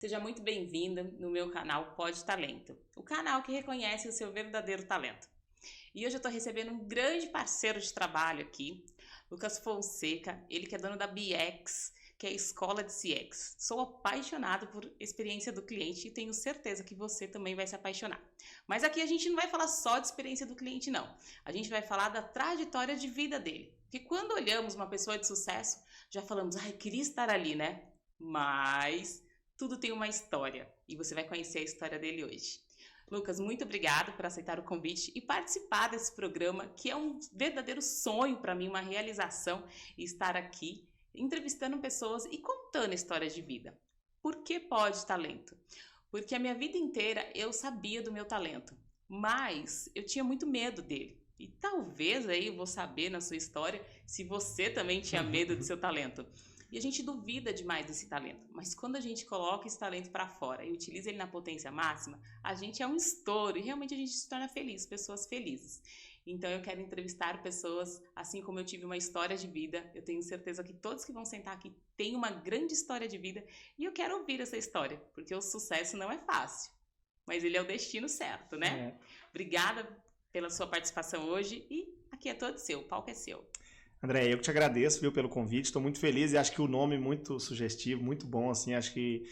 Seja muito bem-vinda no meu canal Pod Talento, o canal que reconhece o seu verdadeiro talento. E hoje eu estou recebendo um grande parceiro de trabalho aqui, Lucas Fonseca, ele que é dono da BX, que é a escola de CX. Sou apaixonado por experiência do cliente e tenho certeza que você também vai se apaixonar. Mas aqui a gente não vai falar só de experiência do cliente, não. A gente vai falar da trajetória de vida dele. Porque quando olhamos uma pessoa de sucesso, já falamos, ai, queria estar ali, né? Mas tudo tem uma história e você vai conhecer a história dele hoje. Lucas, muito obrigado por aceitar o convite e participar desse programa, que é um verdadeiro sonho para mim, uma realização, estar aqui entrevistando pessoas e contando histórias de vida. Por que Pod Talento? Porque a minha vida inteira eu sabia do meu talento, mas eu tinha muito medo dele. E talvez aí eu vou saber na sua história se você também tinha medo do seu talento. E a gente duvida demais desse talento, mas quando a gente coloca esse talento para fora e utiliza ele na potência máxima, a gente é um estouro e realmente a gente se torna feliz, pessoas felizes. Então eu quero entrevistar pessoas, assim como eu tive uma história de vida, eu tenho certeza que todos que vão sentar aqui têm uma grande história de vida e eu quero ouvir essa história, porque o sucesso não é fácil, mas ele é o destino certo, né? Obrigada pela sua participação hoje e aqui é todo seu, o palco é seu. André, eu que te agradeço, viu, pelo convite, estou muito feliz e acho que o nome é muito sugestivo, muito bom, assim, acho que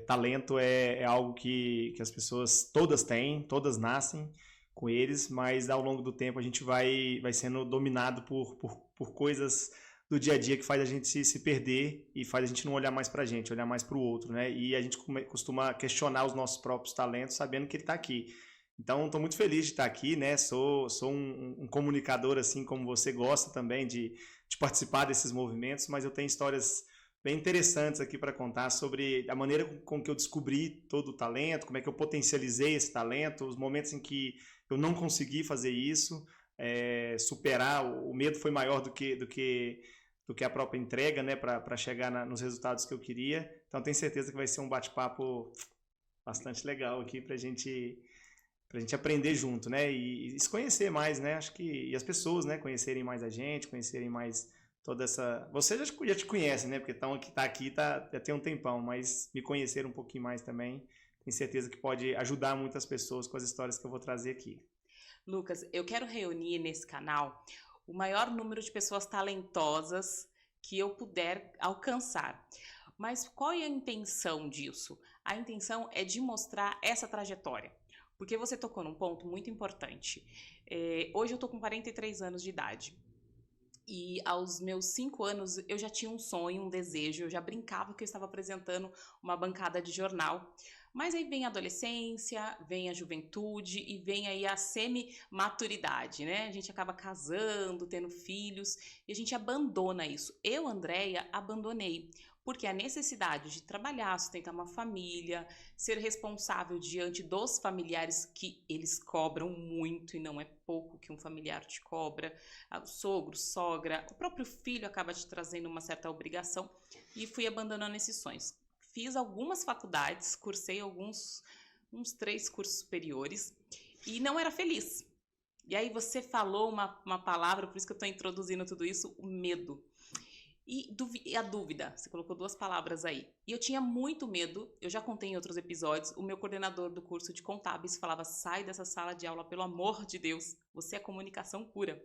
talento é algo que as pessoas todas têm, todas nascem com eles, mas ao longo do tempo a gente vai sendo dominado por coisas do dia a dia que faz a gente se perder e faz a gente não olhar mais pra gente, olhar mais pro outro, né? E a gente costuma questionar os nossos próprios talentos sabendo que ele está aqui. Então, estou muito feliz de estar aqui, né? Sou um comunicador, assim como você gosta também de participar desses movimentos, mas eu tenho histórias bem interessantes aqui para contar sobre a maneira com que eu descobri todo o talento, como é que eu potencializei esse talento, os momentos em que eu não consegui fazer isso, superar, o medo foi maior do que a própria entrega, né? Para chegar nos resultados que eu queria. Então, tenho certeza que vai ser um bate-papo bastante legal aqui para a gente aprender junto, né? E se conhecer mais, né? Acho que e as pessoas, né? Conhecerem mais a gente, conhecerem mais toda essa. Você já te conhece, né? Porque tá aqui já tem um tempão, mas me conhecer um pouquinho mais também, tenho certeza que pode ajudar muitas pessoas com as histórias que eu vou trazer aqui. Lucas, eu quero reunir nesse canal o maior número de pessoas talentosas que eu puder alcançar. Mas qual é a intenção disso? A intenção é de mostrar essa trajetória. Porque você tocou num ponto muito importante. Hoje eu tô com 43 anos de idade. E aos meus 5 anos eu já tinha um sonho, um desejo, eu já brincava que eu estava apresentando uma bancada de jornal. Mas aí vem a adolescência, vem a juventude e vem aí a semi-maturidade, né? A gente acaba casando, tendo filhos e a gente abandona isso. Eu, Andréia, abandonei. Porque a necessidade de trabalhar, sustentar uma família, ser responsável diante dos familiares que eles cobram muito e não é pouco que um familiar te cobra, o sogro, sogra, o próprio filho acaba te trazendo uma certa obrigação e fui abandonando esses sonhos. Fiz algumas faculdades, cursei uns 3 cursos superiores e não era feliz. E aí você falou uma palavra, por isso que eu estou introduzindo tudo isso, o medo. E a dúvida, você colocou 2 palavras aí. E eu tinha muito medo, eu já contei em outros episódios, o meu coordenador do curso de contábeis falava, sai dessa sala de aula, pelo amor de Deus, você é comunicação pura.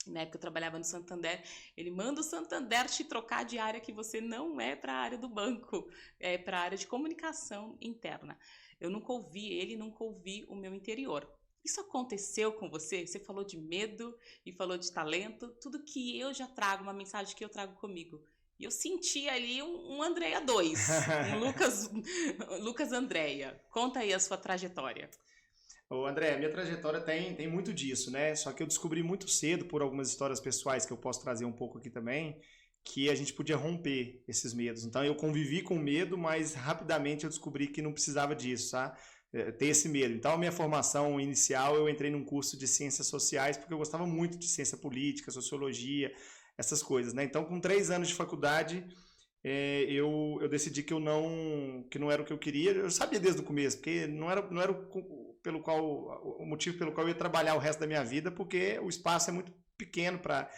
Na época eu trabalhava no Santander, ele manda o Santander te trocar de área que você não é para a área do banco, é para a área de comunicação interna. Eu nunca ouvi ele, nunca ouvi o meu interior. Isso aconteceu com você? Você falou de medo e falou de talento, tudo que eu já trago, uma mensagem que eu trago comigo. E eu senti ali um Andréia 2, um Lucas Andréia. Conta aí a sua trajetória. Ô André, minha trajetória tem muito disso, né? Só que eu descobri muito cedo, por algumas histórias pessoais que eu posso trazer um pouco aqui também, que a gente podia romper esses medos. Então eu convivi com medo, mas rapidamente eu descobri que não precisava disso, tá? Ter esse medo. Então a minha formação inicial eu entrei num curso de ciências sociais porque eu gostava muito de ciência política, sociologia, essas coisas, né? Então com 3 anos de faculdade eu decidi que não era o que eu queria. Eu sabia desde o começo, porque não era o motivo pelo qual eu ia trabalhar o resto da minha vida, porque o espaço é muito pequeno para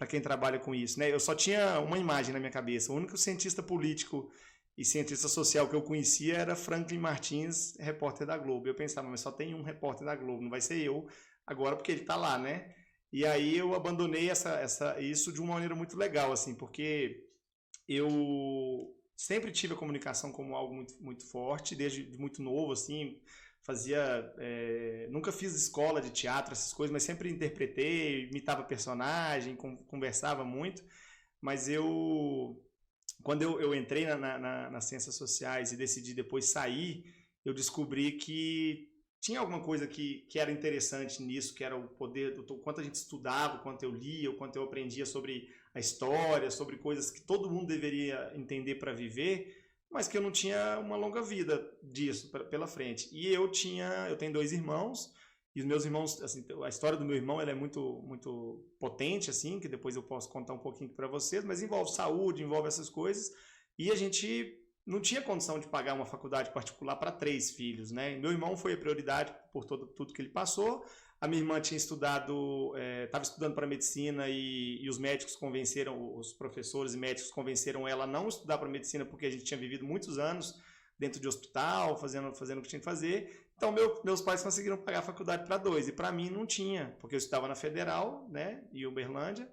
quem trabalha com isso, né? Eu só tinha uma imagem na minha cabeça. O único cientista político e cientista social que eu conhecia era Franklin Martins, repórter da Globo. Eu pensava, mas só tem um repórter da Globo, não vai ser eu agora porque ele está lá, né? E aí eu abandonei isso de uma maneira muito legal, assim, porque eu sempre tive a comunicação como algo muito, muito forte, desde muito novo, assim, nunca fiz escola de teatro, essas coisas, mas sempre interpretei, imitava personagem, conversava muito, mas quando eu entrei nas ciências sociais e decidi depois sair, eu descobri que tinha alguma coisa que era interessante nisso, que era o poder, o quanto a gente estudava, o quanto eu lia, o quanto eu aprendia sobre a história, sobre coisas que todo mundo deveria entender para viver, mas que eu não tinha uma longa vida disso pela frente. E eu tenho 2 irmãos, e os meus irmãos, assim, a história do meu irmão ela é muito, muito potente, assim, que depois eu posso contar um pouquinho para vocês, mas envolve saúde, envolve essas coisas, e a gente não tinha condição de pagar uma faculdade particular para 3 filhos, né? Meu irmão foi a prioridade por tudo que ele passou. A minha irmã tinha estava estudando para medicina e os médicos convenceram, os professores e médicos convenceram ela a não estudar para medicina porque a gente tinha vivido muitos anos dentro de hospital, fazendo o que tinha que fazer. Então, meus pais conseguiram pagar a faculdade para 2 e para mim não tinha, porque eu estudava na Federal, né, em Uberlândia,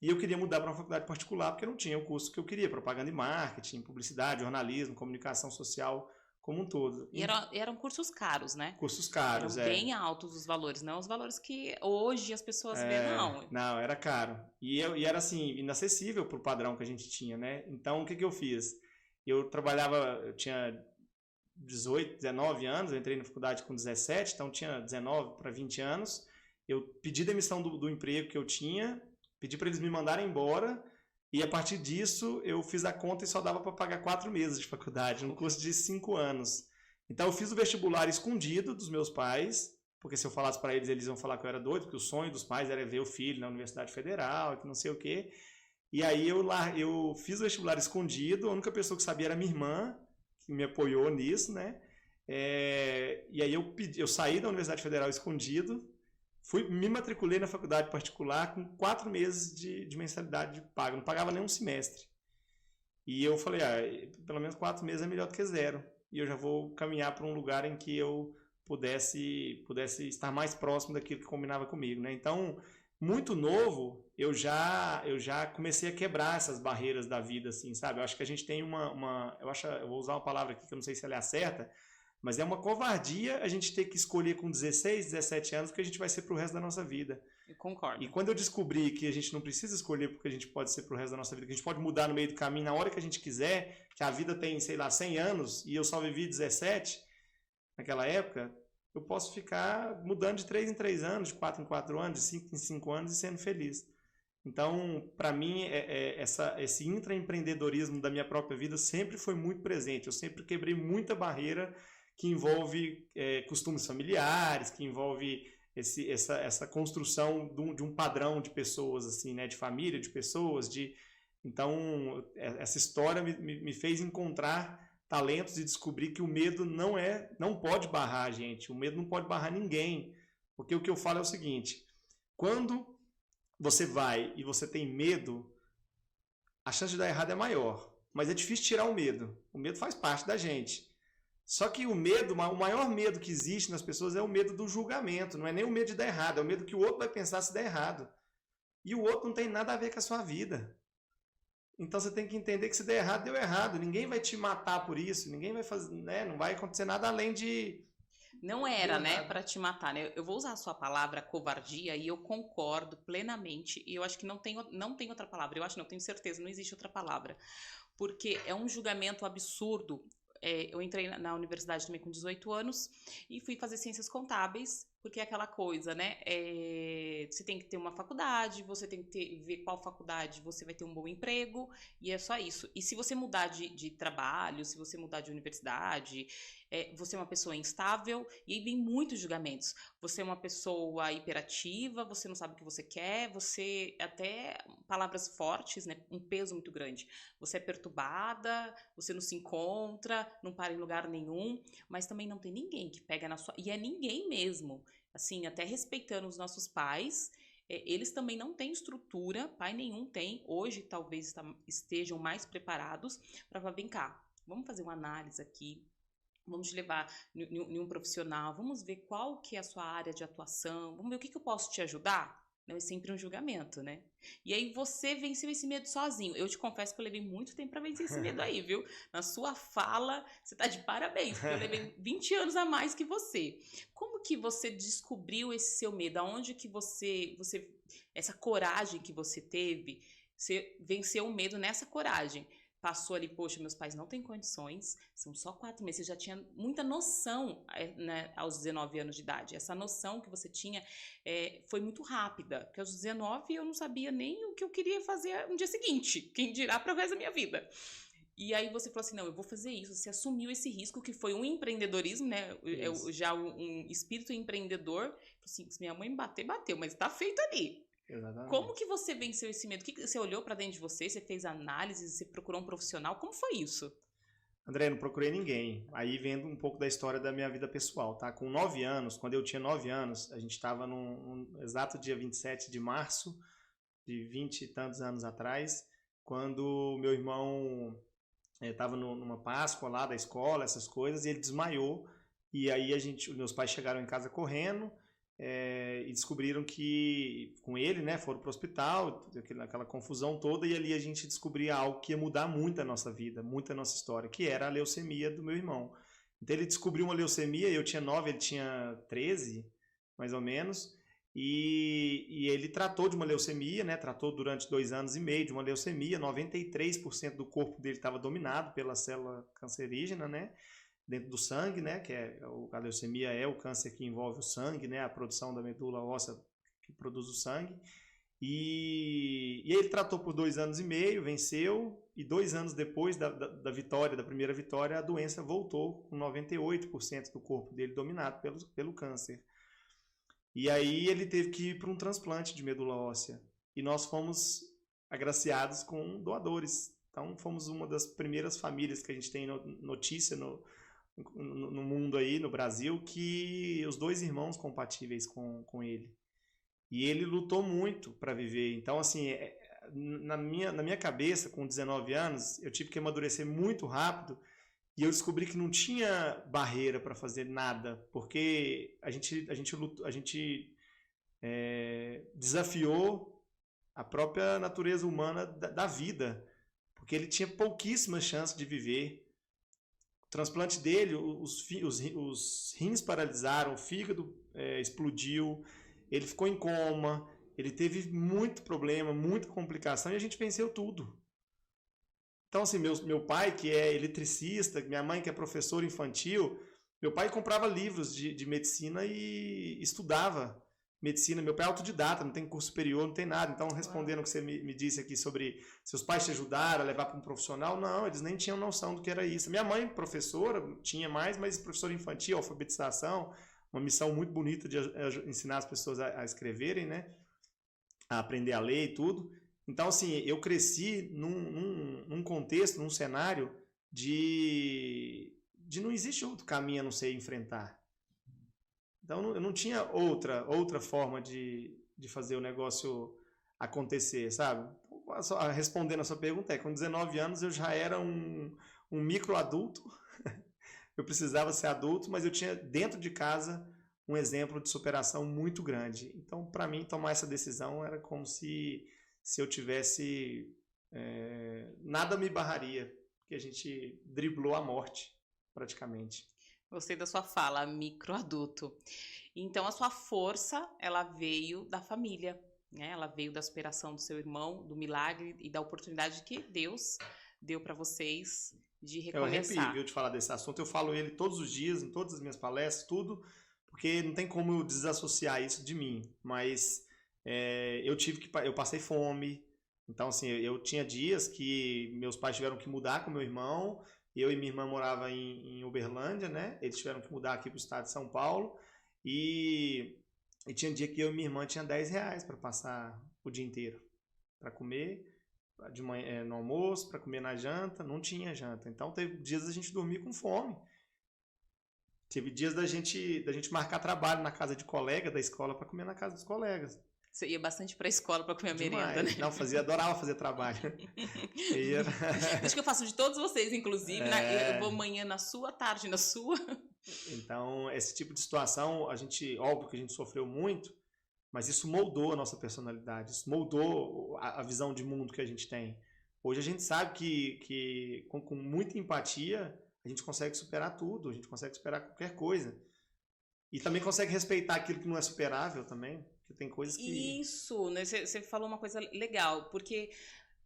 e eu queria mudar para uma faculdade particular porque não tinha o curso que eu queria, propaganda e marketing, publicidade, jornalismo, comunicação social, como um todo. E eram cursos caros, né? Cursos caros, eram bem altos os valores, não os valores que hoje as pessoas vêem, não. Não, era caro. E era assim, inacessível para o padrão que a gente tinha, né? Então, o que eu fiz? Eu tinha 18, 19 anos, eu entrei na faculdade com 17, então tinha 19 para 20 anos. Eu pedi demissão do emprego que eu tinha, pedi para eles me mandarem embora, e a partir disso eu fiz a conta e só dava para pagar 4 meses de faculdade, um curso de 5 anos. Então eu fiz o vestibular escondido dos meus pais, porque se eu falasse para eles, eles iam falar que eu era doido, porque o sonho dos pais era ver o filho na Universidade Federal, que não sei o quê. E aí eu fiz o vestibular escondido, a única pessoa que sabia era minha irmã, que me apoiou nisso, né? E aí eu saí da Universidade Federal escondido, me matriculei na faculdade particular com 4 meses de mensalidade paga, não pagava nem um semestre. E eu falei, pelo menos 4 meses é melhor do que 0. E eu já vou caminhar para um lugar em que eu pudesse estar mais próximo daquilo que combinava comigo, né? Então, muito novo, eu já comecei a quebrar essas barreiras da vida, assim, sabe? Eu acho que a gente tem eu vou usar uma palavra aqui que eu não sei se ela é a certa, mas é uma covardia a gente ter que escolher com 16, 17 anos o que a gente vai ser pro resto da nossa vida. Eu concordo. E quando eu descobri que a gente não precisa escolher porque a gente pode ser pro resto da nossa vida, que a gente pode mudar no meio do caminho na hora que a gente quiser, que a vida tem, sei lá, 100 anos e eu só vivi 17 naquela época, eu posso ficar mudando de 3 em 3 anos, de 4 em 4 anos, de 5 em 5 anos e sendo feliz. Então, para mim, esse intraempreendedorismo da minha própria vida sempre foi muito presente. Eu sempre quebrei muita barreira que envolve costumes familiares, que envolve essa construção de um padrão de pessoas, assim, né? De família, de pessoas. Então, essa história me fez encontrar talentos e descobrir que o medo não pode barrar a gente. O medo não pode barrar ninguém. Porque o que eu falo é o seguinte, quando você vai e você tem medo, a chance de dar errado é maior. Mas é difícil tirar o medo. O medo faz parte da gente. Só que o maior medo que existe nas pessoas é o medo do julgamento. Não é nem o medo de dar errado, é o medo que o outro vai pensar se der errado. E o outro não tem nada a ver com a sua vida. Então você tem que entender que se der errado, deu errado. Ninguém vai te matar por isso. Ninguém vai fazer, né? Não vai acontecer nada além de... Não era, né, para te matar, né? Eu vou usar a sua palavra covardia e eu concordo plenamente. E eu acho que não tem outra palavra. Eu acho, não tenho certeza, não existe outra palavra. Porque é um julgamento absurdo. Eu entrei na universidade também com 18 anos e fui fazer ciências contábeis, porque é aquela coisa, né? Você tem que ter uma faculdade, você tem que ver qual faculdade você vai ter um bom emprego, e é só isso. E se você mudar de trabalho, se você mudar de universidade, você é uma pessoa instável, e aí vem muitos julgamentos. Você é uma pessoa hiperativa, você não sabe o que você quer, você até palavras fortes, né? Um peso muito grande. Você é perturbada, você não se encontra, não para em lugar nenhum, mas também não tem ninguém que pega na sua... E é ninguém mesmo. Assim, até respeitando os nossos pais, eles também não têm estrutura, pai nenhum tem. Hoje talvez estejam mais preparados para falar, vem cá, vamos fazer uma análise aqui, vamos te levar em um profissional, vamos ver qual que é a sua área de atuação, vamos ver o que eu posso te ajudar. Não é sempre um julgamento, né? E aí você venceu esse medo sozinho. Eu te confesso que eu levei muito tempo pra vencer esse medo aí, viu? Na sua fala, você tá de parabéns, porque eu levei 20 anos a mais que você. Como que você descobriu esse seu medo? Aonde que você essa coragem que você teve, você venceu o medo nessa coragem? Passou ali, poxa, meus pais não têm condições, são só 4 meses. Você já tinha muita noção, né, aos 19 anos de idade. Essa noção que você tinha foi muito rápida, porque aos 19 eu não sabia nem o que eu queria fazer no dia seguinte, quem dirá para o resto da minha vida. E aí você falou assim, não, eu vou fazer isso. Você assumiu esse risco, que foi um empreendedorismo, né? Já um espírito empreendedor. Assim, se minha mãe bater, bateu, mas tá feito ali. Exatamente. Como que você venceu esse medo? Você olhou pra dentro de você, você fez análise, você procurou um profissional? Como foi isso? André, não procurei ninguém. Aí vendo um pouco da história da minha vida pessoal, tá? Com 9 anos, quando eu tinha 9 anos, a gente estava no exato dia 27 de março, de 20 e tantos anos atrás, quando meu irmão estava numa Páscoa lá da escola, essas coisas, e ele desmaiou. E aí meus pais chegaram em casa correndo, e descobriram que, com ele, né, foram para o hospital, aquela confusão toda, e ali a gente descobria algo que ia mudar muito a nossa vida, muito a nossa história, que era a leucemia do meu irmão. Então ele descobriu uma leucemia, eu tinha 9, ele tinha 13, mais ou menos, e ele tratou de uma leucemia, né, tratou durante 2 anos e meio de uma leucemia, 93% do corpo dele estava dominado pela célula cancerígena, né, dentro do sangue, né, que a leucemia é o câncer que envolve o sangue, né, a produção da medula óssea que produz o sangue. E ele tratou por 2 anos e meio, venceu, e 2 anos depois da vitória, da primeira vitória, a doença voltou com 98% do corpo dele dominado pelo câncer. E aí ele teve que ir para um transplante de medula óssea. E nós fomos agraciados com doadores. Então fomos uma das primeiras famílias que a gente tem notícia no mundo aí, no Brasil, que os 2 irmãos compatíveis com ele. E ele lutou muito para viver. Então, assim, na minha cabeça, com 19 anos, eu tive que amadurecer muito rápido e eu descobri que não tinha barreira para fazer nada, porque a gente desafiou a própria natureza humana da vida, porque ele tinha pouquíssimas chances de viver. O transplante dele, os rins paralisaram, o fígado explodiu, ele ficou em coma, ele teve muito problema, muita complicação, e a gente venceu tudo. Então, assim, meu pai, que é eletricista, minha mãe, que é professora infantil, meu pai comprava livros de medicina e estudava medicina. Meu pai é autodidata, não tem curso superior, não tem nada. Então, respondendo o que você me disse aqui sobre seus pais te ajudaram a levar para um profissional, não, eles nem tinham noção do que era isso. Minha mãe, professora, tinha mais, mas professora infantil, alfabetização, uma missão muito bonita de ensinar as pessoas a escreverem, né? A aprender a ler e tudo. Então, assim, eu cresci num contexto, num cenário de não existe outro caminho a não ser enfrentar. Então, eu não tinha outra forma de fazer o negócio acontecer, sabe? Respondendo a sua pergunta, com 19 anos eu já era um micro-adulto, eu precisava ser adulto, mas eu tinha dentro de casa um exemplo de superação muito grande. Então, para mim, tomar essa decisão era como se eu tivesse... nada me barraria, porque a gente driblou a morte, praticamente. Gostei da sua fala, microadulto. Então, a sua força, ela veio da família, né? Ela veio da superação do seu irmão, do milagre e da oportunidade que Deus deu para vocês de recomeçar. Eu arrepio de falar desse assunto. Eu falo ele todos os dias, em todas as minhas palestras, tudo, porque não tem como eu desassociar isso de mim. Mas eu passei fome. Então, assim, eu tinha dias que meus pais tiveram que mudar com meu irmão. Eu e minha irmã morava em Uberlândia, né? Eles tiveram que mudar aqui para o estado de São Paulo. E tinha dia que eu e minha irmã tinha R$10 para passar o dia inteiro. Para comer de manhã, no almoço, para comer na janta. Não tinha janta. Então, teve dias da gente dormir com fome. Teve dias da gente marcar trabalho na casa de colega da escola para comer na casa dos colegas. Você ia bastante pra escola pra comer a merenda, né? Demais. Não, adorava fazer trabalho. Ia- Acho que eu faço de todos vocês, inclusive. Eu vou manhã na sua, tarde na sua. Então, esse tipo de situação, óbvio que a gente sofreu muito, mas isso moldou a nossa personalidade, isso moldou a visão de mundo que a gente tem. Hoje a gente sabe que com muita empatia, a gente consegue superar tudo, a gente consegue superar qualquer coisa. E também consegue respeitar aquilo que não é superável também, porque tem coisas que... Isso, né? Você falou uma coisa legal, porque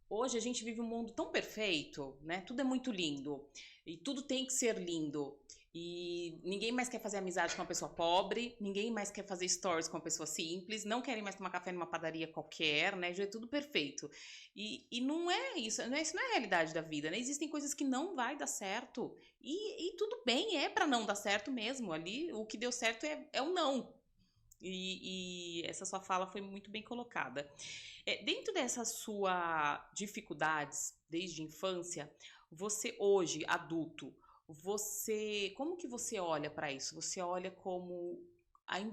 hoje a gente vive um mundo tão perfeito, né? Tudo é muito lindo e tudo tem que ser lindo. E ninguém mais quer fazer amizade com uma pessoa pobre, ninguém mais quer fazer stories com uma pessoa simples, não querem mais tomar café numa padaria qualquer, né? Já é tudo perfeito. E não é isso, isso não é a realidade da vida, né? Existem coisas que não vai dar certo. E tudo bem, é pra não dar certo mesmo. Ali o que deu certo é o não. E essa sua fala foi muito bem colocada. Dentro dessas suas dificuldades desde a infância, você hoje, adulto, como que você olha para isso? Você olha como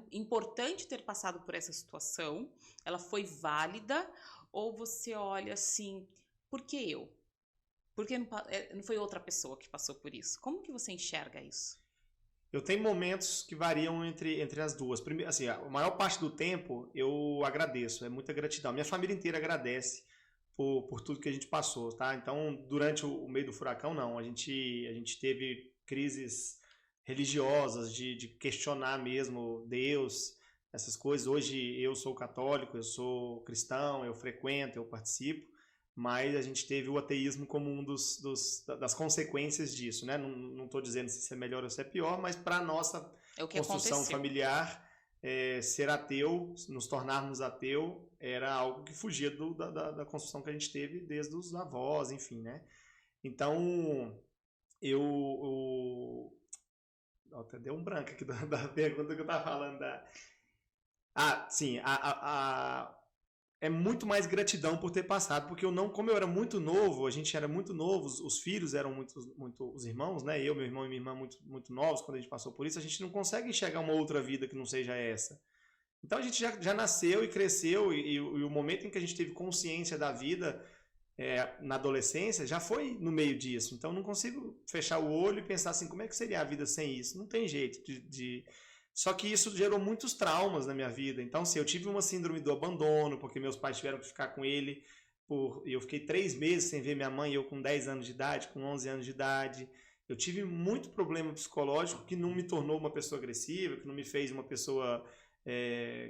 importante ter passado por essa situação? Ela foi válida? Ou você olha assim, por que eu? Por que não foi outra pessoa que passou por isso? Como que você enxerga isso? Eu tenho momentos que variam entre as duas. Primeiro, assim, a maior parte do tempo eu agradeço, é muita gratidão. Minha família inteira agradece por tudo que a gente passou, tá? Então, durante o meio do furacão, não. A gente teve crises religiosas de questionar mesmo Deus, essas coisas. Hoje eu sou católico, eu sou cristão, eu frequento, eu participo, mas a gente teve o ateísmo como das consequências disso, né? Não estou dizendo se isso é melhor ou se é pior, mas para a nossa construção familiar, ser ateu, nos tornarmos ateu, era algo que fugia da construção que a gente teve desde os avós, enfim, né? Então, até deu um branco aqui da pergunta que eu estava falando. Sim, é muito mais gratidão por ter passado, porque como eu era muito novo, a gente era muito novo, os filhos eram os irmãos, né? Meu irmão e minha irmã muito novos quando a gente passou por isso, a gente não consegue enxergar uma outra vida que não seja essa. Então a gente já nasceu e cresceu, e o momento em que a gente teve consciência da vida na adolescência já foi no meio disso. Então não consigo fechar o olho e pensar assim, como é que seria a vida sem isso? Não tem jeito Só que isso gerou muitos traumas na minha vida. Então, eu tive uma síndrome do abandono, porque meus pais tiveram que ficar com ele. Eu fiquei 3 meses sem ver minha mãe, eu com 10 anos de idade, com 11 anos de idade. Eu tive muito problema psicológico que não me tornou uma pessoa agressiva, que não me fez uma pessoa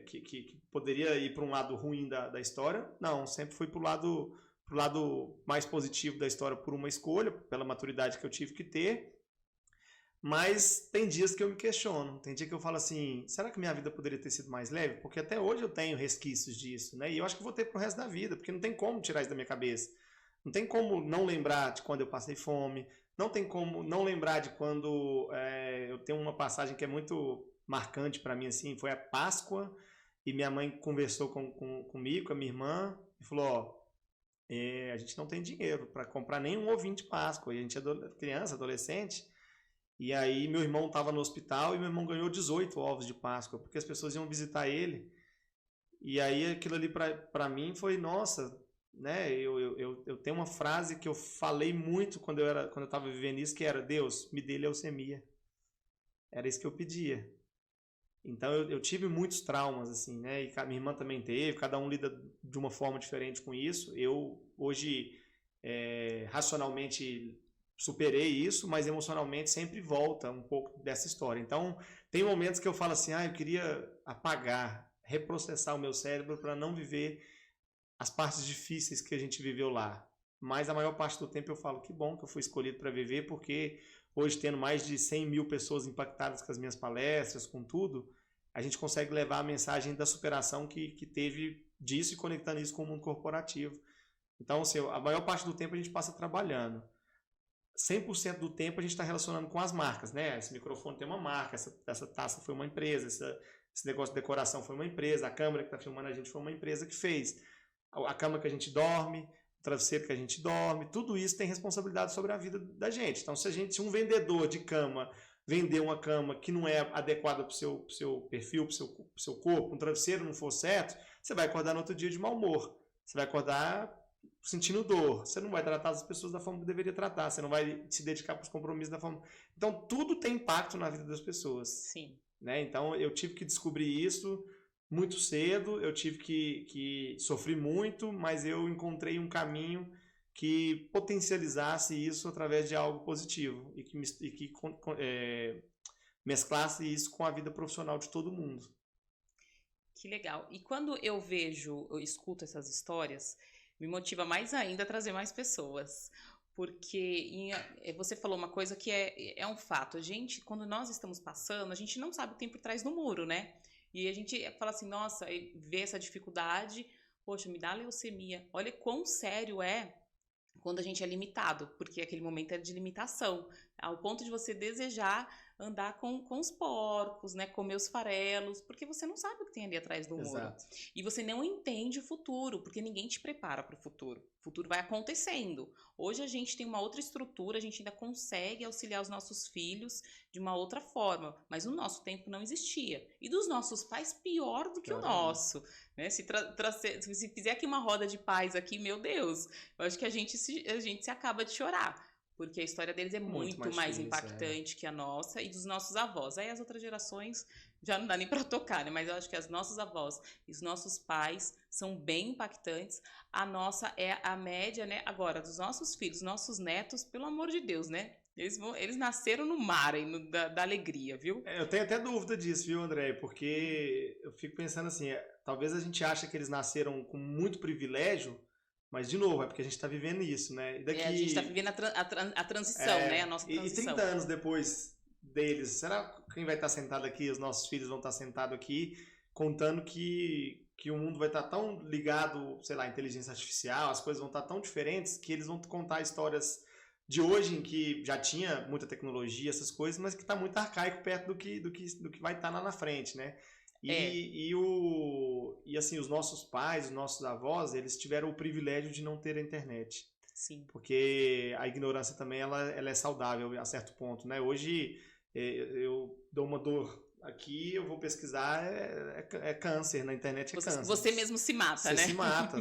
que poderia ir para um lado ruim da história. Não, sempre fui para o lado mais positivo da história por uma escolha, pela maturidade que eu tive que ter. Mas tem dias que eu me questiono, tem dia que eu falo assim, será que minha vida poderia ter sido mais leve? Porque até hoje eu tenho resquícios disso, né? E eu acho que vou ter pro resto da vida, porque não tem como tirar isso da minha cabeça. Não tem como não lembrar de quando eu passei fome, não tem como não lembrar de quando eu tenho uma passagem que é muito marcante para mim, assim, foi a Páscoa, e minha mãe conversou comigo, com a minha irmã, e falou, a gente não tem dinheiro para comprar nenhum ovinho de Páscoa, e a gente é criança, adolescente. E aí meu irmão estava no hospital e meu irmão ganhou 18 ovos de Páscoa, porque as pessoas iam visitar ele. E aí aquilo ali para mim foi, nossa, né? Eu tenho uma frase que eu falei muito quando eu estava vivendo isso, que era, Deus, me dê leucemia. Era isso que eu pedia. Então eu tive muitos traumas, assim, né? E a minha irmã também teve, cada um lida de uma forma diferente com isso. Eu hoje, racionalmente, superei isso, mas emocionalmente sempre volta um pouco dessa história. Então, tem momentos que eu falo assim, eu queria apagar, reprocessar o meu cérebro para não viver as partes difíceis que a gente viveu lá. Mas a maior parte do tempo eu falo, que bom que eu fui escolhido para viver, porque hoje, tendo mais de 100 mil pessoas impactadas com as minhas palestras, com tudo, a gente consegue levar a mensagem da superação que teve disso e conectando isso com o mundo corporativo. Então, assim, a maior parte do tempo a gente passa trabalhando. 100% do tempo a gente está relacionando com as marcas, né? Esse microfone tem uma marca, essa taça foi uma empresa, esse negócio de decoração foi uma empresa, a câmera que está filmando a gente foi uma empresa que fez. A cama que a gente dorme, o travesseiro que a gente dorme, tudo isso tem responsabilidade sobre a vida da gente. Então, se um vendedor de cama vender uma cama que não é adequada para o seu perfil, para o seu corpo, um travesseiro não for certo, você vai acordar no outro dia de mau humor. Você vai acordar sentindo dor. Você não vai tratar as pessoas da forma que deveria tratar. Você não vai se dedicar para os compromissos da forma... Então, tudo tem impacto na vida das pessoas. Sim. Né? Então, eu tive que descobrir isso muito cedo. Eu tive que sofrer muito, mas eu encontrei um caminho que potencializasse isso através de algo positivo e que mesclasse isso com a vida profissional de todo mundo. Que legal. E quando eu escuto essas histórias, me motiva mais ainda a trazer mais pessoas. Porque você falou uma coisa que é um fato. A gente, quando nós estamos passando, a gente não sabe o que tem por trás do muro, né? E a gente fala assim, nossa, vê essa dificuldade, poxa, me dá leucemia. Olha quão sério é quando a gente é limitado, porque aquele momento é de limitação, ao ponto de você desejar andar com os porcos, né, comer os farelos, porque você não sabe o que tem ali atrás do muro. Exato. E você não entende o futuro, porque ninguém te prepara para o futuro. O futuro vai acontecendo. Hoje a gente tem uma outra estrutura, a gente ainda consegue auxiliar os nossos filhos de uma outra forma, mas no nosso tempo não existia. E dos nossos pais, pior do que o nosso. Né? Se fizer aqui uma roda de pais aqui, meu Deus, eu acho que a gente se acaba de chorar. Porque a história deles é muito mais impactante que a nossa e dos nossos avós. Aí as outras gerações já não dá nem para tocar, né? Mas eu acho que as nossas avós e os nossos pais são bem impactantes. A nossa é a média, né? Agora, dos nossos filhos, nossos netos, pelo amor de Deus, né? Eles nasceram no mar da alegria, viu? Eu tenho até dúvida disso, viu, André? Porque eu fico pensando assim, talvez a gente ache que eles nasceram com muito privilégio, mas, de novo, é porque a gente está vivendo isso, né? A gente está vivendo a transição, né? A nossa transição. E 30 anos depois deles, será quem vai estar sentado aqui, os nossos filhos vão estar sentados aqui, contando que o mundo vai estar tão ligado, sei lá, à inteligência artificial, as coisas vão estar tão diferentes, que eles vão contar histórias de hoje, em que já tinha muita tecnologia, essas coisas, mas que está muito arcaico perto do que vai estar lá na frente, né? E assim, os nossos pais, os nossos avós, eles tiveram o privilégio de não ter a internet. Sim. Porque a ignorância também ela é saudável a certo ponto, né? Hoje eu dou uma dor aqui, eu vou pesquisar, é câncer, na internet é câncer. Você mesmo se mata, né? Você se mata,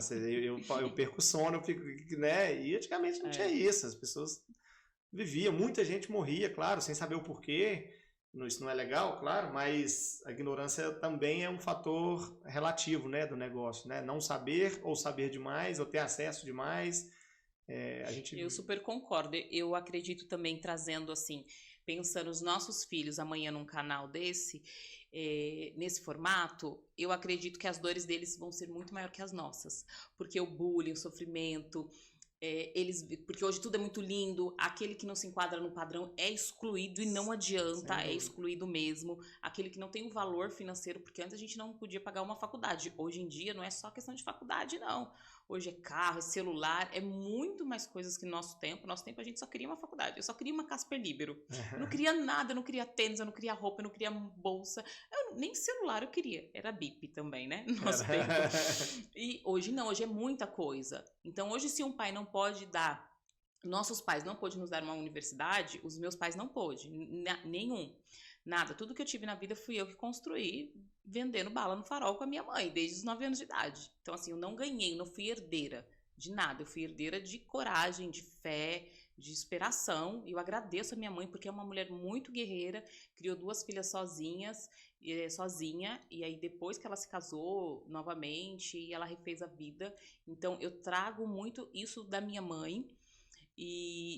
eu perco o sono, eu fico, né? E antigamente não tinha isso, as pessoas viviam, muita gente morria, claro, sem saber o porquê. Isso não é legal, claro, mas a ignorância também é um fator relativo, né, do negócio, né? Não saber ou saber demais ou ter acesso demais. Eu super concordo. Eu acredito também, trazendo assim, pensando os nossos filhos amanhã num canal desse, nesse formato, eu acredito que as dores deles vão ser muito maior que as nossas, porque o bullying, o sofrimento, porque hoje tudo é muito lindo, aquele que não se enquadra no padrão é excluído e não adianta, é excluído mesmo, aquele que não tem o valor financeiro, porque antes a gente não podia pagar uma faculdade, hoje em dia não é só questão de faculdade não, hoje é carro, é celular, é muito mais coisas que no nosso tempo a gente só queria uma faculdade, eu só queria uma Casper Libero, eu não queria nada, eu não queria tênis, eu não queria roupa, eu não queria bolsa, nem celular eu queria, era bip também, né, no nosso tempo, e hoje não, hoje é muita coisa, então hoje se um pai não pode dar, nossos pais não pôde nos dar uma universidade, os meus pais não pôde, nenhum, nada, tudo que eu tive na vida fui eu que construí, vendendo bala no farol com a minha mãe, desde os 9 anos de idade. Então, assim, eu não ganhei, não fui herdeira de nada. Eu fui herdeira de coragem, de fé, de inspiração. E eu agradeço a minha mãe, porque é uma mulher muito guerreira, criou 2 filhas sozinha. E aí, depois que ela se casou novamente, ela refez a vida. Então, eu trago muito isso da minha mãe.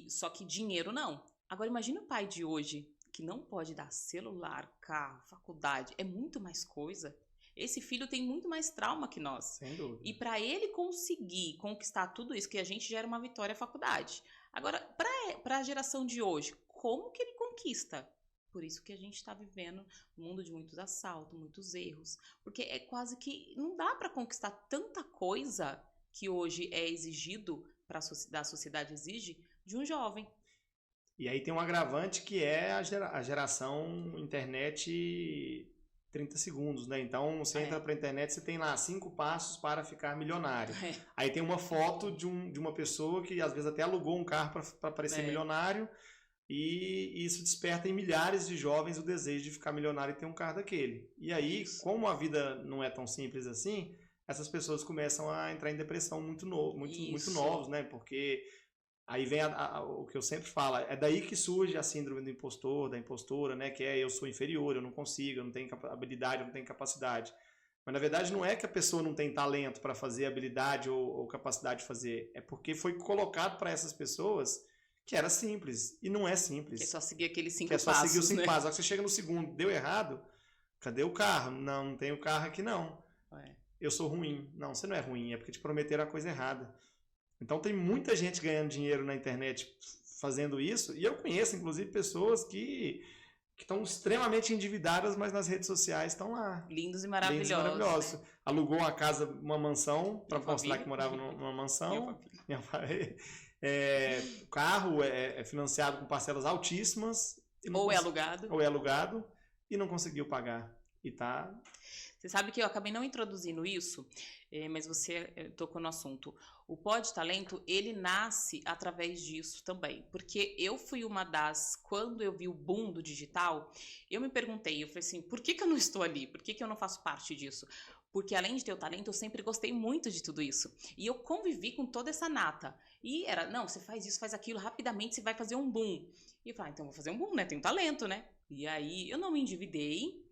Só que dinheiro, não. Agora, imagina o pai de hoje, que não pode dar celular, carro, faculdade, é muito mais coisa. Esse filho tem muito mais trauma que nós. Sem dúvida. E para ele conseguir conquistar tudo isso, que a gente já era uma vitória à faculdade. Agora, para a geração de hoje, como que ele conquista? Por isso que a gente está vivendo um mundo de muitos assaltos, muitos erros. Porque é quase que não dá para conquistar tanta coisa que hoje é exigido, da sociedade exige, de um jovem. E aí tem um agravante que é a geração internet 30 segundos, né? Então, você entra para a internet, você tem lá 5 passos para ficar milionário. Aí tem uma foto de uma pessoa que às vezes até alugou um carro para parecer milionário, e isso desperta em milhares de jovens o desejo de ficar milionário e ter um carro daquele. E aí, como a vida não é tão simples assim, essas pessoas começam a entrar em depressão muito novos, né? Porque aí vem o que eu sempre falo, é daí que surge a síndrome do impostor, da impostora, né? Que é eu sou inferior, eu não consigo, eu não tenho habilidade, eu não tenho capacidade. Mas na verdade não é que a pessoa não tem talento para fazer, habilidade ou capacidade de fazer. É porque foi colocado para essas pessoas que era simples. E não é simples. Que é só seguir aqueles 5 passos. Que é só seguir os 5 né? passos. Só que você chega no segundo, deu errado, cadê o carro? Não tem o carro aqui não. Eu sou ruim. Não, você não é ruim, é porque te prometeram a coisa errada. Então tem muita gente ganhando dinheiro na internet fazendo isso. E eu conheço, inclusive, pessoas que estão extremamente endividadas, mas nas redes sociais estão lá. Lindos e maravilhosos. Né? Alugou uma casa, uma mansão, para mostrar que morava numa mansão. O carro é financiado com parcelas altíssimas. Ou é alugado. Ou é alugado e não conseguiu pagar. E tá... Você sabe que eu acabei não introduzindo isso, mas você tocou no assunto. O Pod Talento, ele nasce através disso também. Porque eu fui uma das... Quando eu vi o boom do digital, eu me perguntei, eu falei assim, por que eu não estou ali? Por que eu não faço parte disso? Porque além de ter o talento, eu sempre gostei muito de tudo isso. E eu convivi com toda essa nata. E era, não, você faz isso, faz aquilo, rapidamente você vai fazer um boom. E eu falei, então vou fazer um boom, né? Tenho talento, né? E aí eu não me endividei,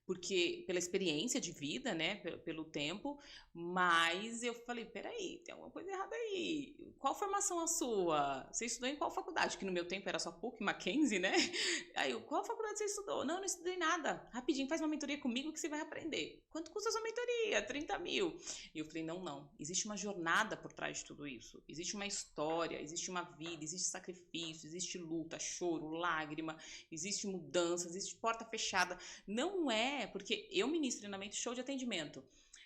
porque pela experiência de vida, né, pelo tempo, mas eu falei, peraí, tem alguma coisa errada aí. Qual formação a sua? Você estudou em qual faculdade? Que no meu tempo era só PUC, Mackenzie, né? Aí, qual faculdade você estudou? Não estudei nada. Rapidinho, faz uma mentoria comigo que você vai aprender. Quanto custa a sua mentoria? 30 mil. E eu falei, não. Existe uma jornada por trás de tudo isso. Existe uma história, existe uma vida, existe sacrifício, existe luta, choro, lágrima, existe mudança, existe porta fechada. Não é porque eu ministro treinamento, show de atendimento.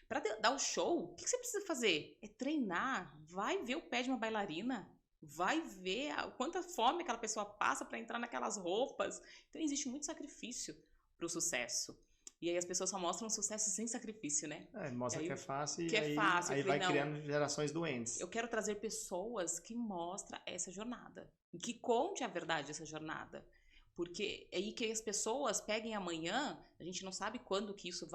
Para dar o show, o que você precisa fazer? É treinar. Vai ver o pé de uma bailarina. Vai ver quanta fome aquela pessoa passa para entrar naquelas roupas. Então existe muito sacrifício para o sucesso. E aí as pessoas só mostram o sucesso sem sacrifício, né? Mostra aí, que é fácil que e aí, fácil. aí vai criando gerações doentes. Eu quero trazer pessoas que mostram essa jornada. Que conte a verdade dessa jornada. Porque é aí que as pessoas peguem amanhã, a gente não sabe quando que isso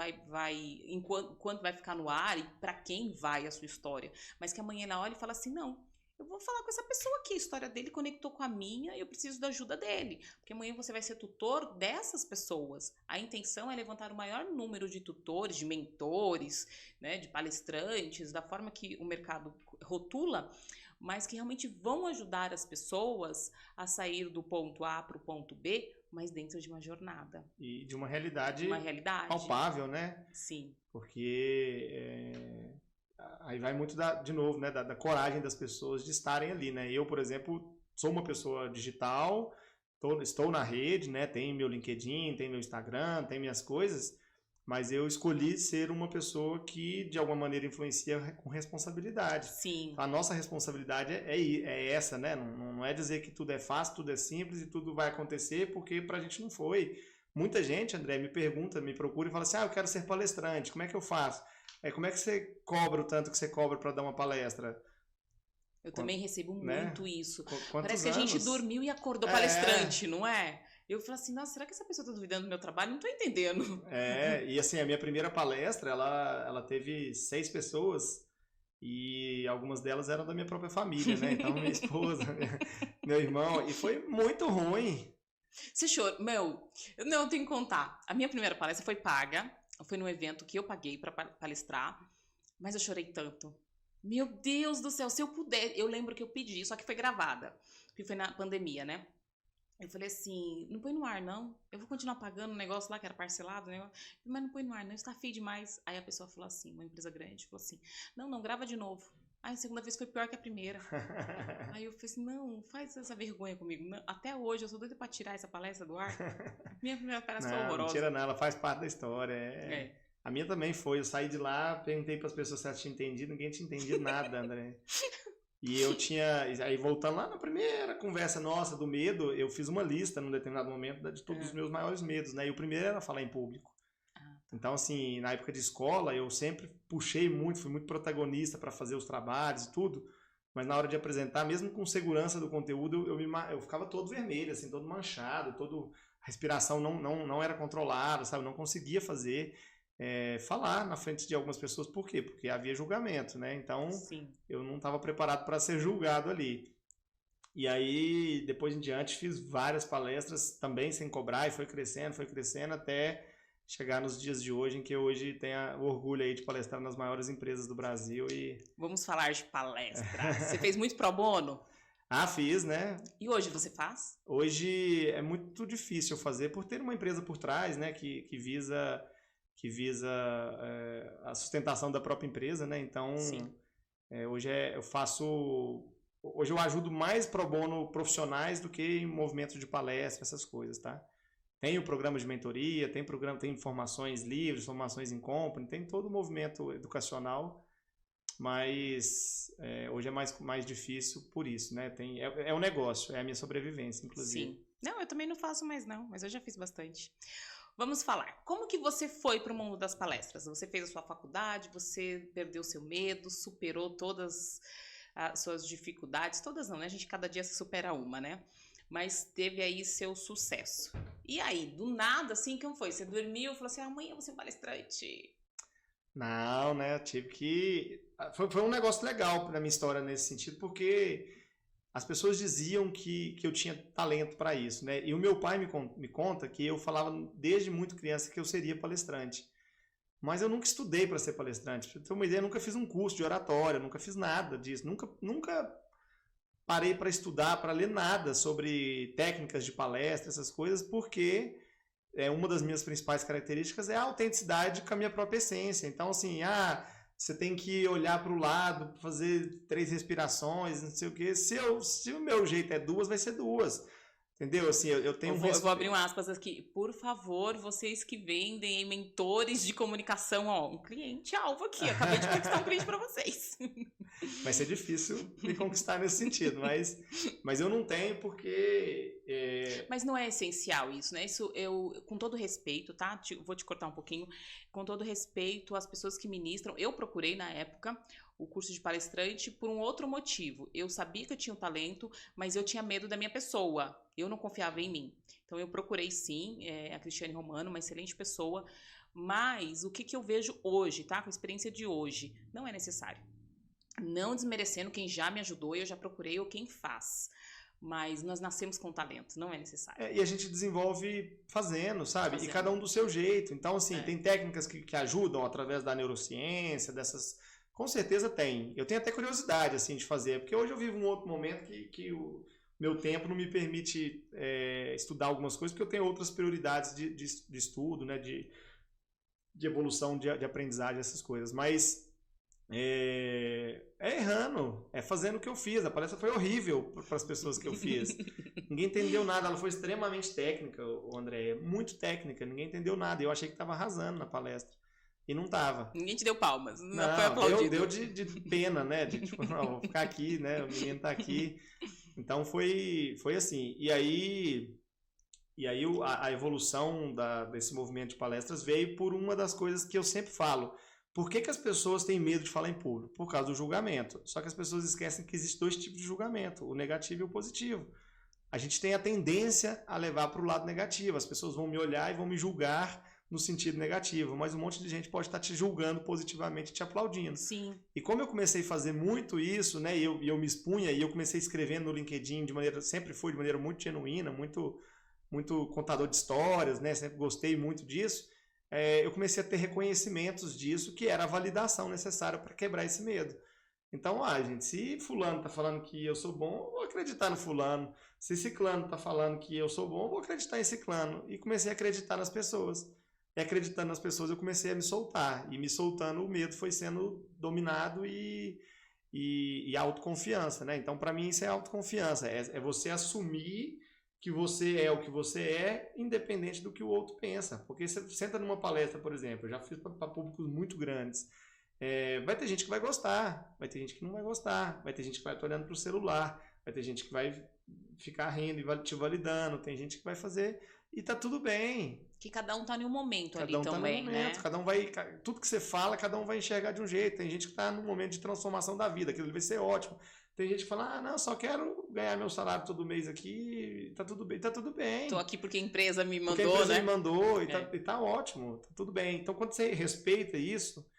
quando vai ficar no ar e para quem vai a sua história. Mas que amanhã ela olha e fala assim, não, eu vou falar com essa pessoa aqui, a história dele conectou com a minha e eu preciso da ajuda dele. Porque amanhã você vai ser tutor dessas pessoas. A intenção é levantar o maior número de tutores, de mentores, né, de palestrantes, da forma que o mercado rotula, mas que realmente vão ajudar as pessoas a sair do ponto A para o ponto B, mas dentro de uma jornada. E de uma realidade palpável, né? Sim. Porque aí vai muito, de novo, né, da coragem das pessoas de estarem ali, né? Eu, por exemplo, sou uma pessoa digital, estou na rede, né? Tenho meu LinkedIn, tenho meu Instagram, tenho minhas coisas, mas eu escolhi ser uma pessoa que, de alguma maneira, influencia com responsabilidade. Sim. A nossa responsabilidade é essa, né? Não é dizer que tudo é fácil, tudo é simples e tudo vai acontecer, porque pra gente não foi. Muita gente, André, me pergunta, me procura e fala assim, eu quero ser palestrante, como é que eu faço? Como é que você cobra o tanto que você cobra para dar uma palestra? Eu também recebo muito isso. Parece que a gente dormiu e acordou palestrante, não é? Eu falo assim, nossa, será que essa pessoa está duvidando do meu trabalho? Não tô entendendo. E assim, a minha primeira palestra, ela teve 6 pessoas e algumas delas eram da minha própria família, né? Então, minha esposa, meu irmão, e foi muito ruim. Você chorou? Eu tenho que contar. A minha primeira palestra foi paga, foi num evento que eu paguei para palestrar, mas eu chorei tanto. Meu Deus do céu, se eu puder, eu lembro que eu pedi, só que foi gravada, que foi na pandemia, né? Eu falei assim, não põe no ar, não. Eu vou continuar pagando o negócio lá que era parcelado, né? Mas não põe no ar, não. Está feio demais. Aí a pessoa falou assim, uma empresa grande, falou assim, não, grava de novo. Aí a segunda vez foi pior que a primeira. Aí eu falei assim, não, faz essa vergonha comigo. Não, até hoje, eu sou doida pra tirar essa palestra do ar. Minha primeira palestra foi horrorosa. Não tira não, ela faz parte da história. A minha também foi. Eu saí de lá, perguntei pras pessoas se elas tinham entendido, ninguém tinha entendido nada, André. E eu tinha, aí voltando lá na primeira conversa nossa do medo, eu fiz uma lista num determinado momento de todos os meus maiores medos, né? E o primeiro era falar em público. Então, assim, na época de escola, eu sempre puxei muito, fui muito protagonista para fazer os trabalhos e tudo, mas na hora de apresentar, mesmo com segurança do conteúdo, eu ficava todo vermelho, assim, todo manchado, a respiração não era controlada, sabe? Não conseguia falar na frente de algumas pessoas. Por quê? Porque havia julgamento, né? Então, Sim. eu não estava preparado para ser julgado ali. E aí, depois em diante, fiz várias palestras também sem cobrar e foi crescendo até chegar nos dias de hoje, em que hoje tenho o orgulho aí de palestrar nas maiores empresas do Brasil e... Vamos falar de palestra. Você fez muito pro bono? Ah, fiz, né? E hoje você faz? Hoje é muito difícil fazer por ter uma empresa por trás, né, que visa a sustentação da própria empresa, né? Então, hoje Hoje eu ajudo mais pro bono profissionais do que em movimentos de palestra, essas coisas, tá? Tem o programa de mentoria, tem formações livres, formações em company, tem todo o movimento educacional, mas hoje é mais difícil por isso, né? É um negócio, é a minha sobrevivência, inclusive. Sim. Não, eu também não faço mais não, mas eu já fiz bastante. Vamos falar, como que você foi para o mundo das palestras? Você fez a sua faculdade, você perdeu seu medo, superou todas as suas dificuldades, todas não, né? A gente cada dia se supera uma, né? Mas teve aí seu sucesso. E aí, do nada, assim, como foi? Você dormiu e falou assim, amanhã eu vou ser palestrante. Não, né? Eu tive que... Foi um negócio legal na minha história nesse sentido, porque as pessoas diziam que eu tinha talento para isso, né? E o meu pai me conta que eu falava desde muito criança que eu seria palestrante. Mas eu nunca estudei para ser palestrante. Pra ter uma ideia, eu nunca fiz um curso de oratória, nunca fiz nada disso. Nunca parei para estudar, para ler nada sobre técnicas de palestra, essas coisas, porque uma das minhas principais características é a autenticidade com a minha própria essência. Então, assim, você tem que olhar para o lado, fazer 3 respirações, não sei o quê. Se o meu jeito é 2, vai ser 2. Entendeu? Assim, eu tenho eu vou abrir um aspas aqui. Por favor, vocês que vendem mentores de comunicação, um cliente alvo aqui. Acabei de conquistar um cliente para vocês. Vai ser difícil me conquistar nesse sentido, mas eu não tenho porque... Mas não é essencial isso, né? Isso com todo respeito, tá? Vou te cortar um pouquinho. Com todo respeito às pessoas que ministram, eu procurei na época o curso de palestrante por um outro motivo. Eu sabia que eu tinha um talento, mas eu tinha medo da minha pessoa. Eu não confiava em mim. Então eu procurei sim, a Cristiane Romano, uma excelente pessoa, mas o que eu vejo hoje, tá? Com a experiência de hoje, não é necessário. Não desmerecendo quem já me ajudou, eu já procurei ou quem faz. Mas nós nascemos com talento, não é necessário. E a gente desenvolve fazendo, sabe? E cada um do seu jeito. Então, assim, tem técnicas que ajudam através da neurociência, dessas... Com certeza tem. Eu tenho até curiosidade, assim, de fazer. Porque hoje eu vivo um outro momento que o meu tempo não me permite estudar algumas coisas, porque eu tenho outras prioridades de estudo, né? De evolução, de aprendizagem, essas coisas. Mas... errando, fazendo o que eu fiz. A palestra foi horrível para as pessoas que eu fiz. Ninguém entendeu nada, ela foi extremamente técnica, o André, muito técnica, ninguém entendeu nada. Eu achei que estava arrasando na palestra e não estava. Ninguém te deu palmas, não foi aplaudido. Deu de pena, né? De tipo, não, vou ficar aqui, né? O menino está aqui. Então foi assim. E aí a evolução desse movimento de palestras veio por uma das coisas que eu sempre falo. Por que as pessoas têm medo de falar em público? Por causa do julgamento. Só que as pessoas esquecem que existem 2 tipos de julgamento, o negativo e o positivo. A gente tem a tendência a levar para o lado negativo. As pessoas vão me olhar e vão me julgar no sentido negativo, mas um monte de gente pode estar te julgando positivamente e te aplaudindo. Sim. E como eu comecei a fazer muito isso, né, e eu me expunha, e eu comecei escrevendo no LinkedIn sempre fui de maneira muito genuína, muito contador de histórias, né, sempre gostei muito disso. Eu comecei a ter reconhecimentos disso, que era a validação necessária para quebrar esse medo. Então, gente, se fulano está falando que eu sou bom, eu vou acreditar no fulano. Se ciclano está falando que eu sou bom, eu vou acreditar em ciclano. E comecei a acreditar nas pessoas. E acreditando nas pessoas, eu comecei a me soltar. E me soltando, o medo foi sendo dominado e autoconfiança, né? Então, para mim, isso é autoconfiança. É você assumir que você é o que você é, independente do que o outro pensa. Porque você senta numa palestra, por exemplo, eu já fiz para públicos muito grandes, vai ter gente que vai gostar, vai ter gente que não vai gostar, vai ter gente que vai estar olhando para o celular, vai ter gente que vai ficar rindo e te validando, tem gente que vai fazer, e tá tudo bem. Que cada um tá em um momento cada ali um também, tá no momento, né? Cada um tudo que você fala, cada um vai enxergar de um jeito. Tem gente que está no momento de transformação da vida, aquilo vai ser ótimo. Tem gente que fala, não, só quero ganhar meu salário todo mês aqui, tá tudo bem, tá tudo bem. Tô aqui porque a empresa me mandou, porque a empresa né? me mandou e tá ótimo, tá tudo bem. Então, quando você respeita isso,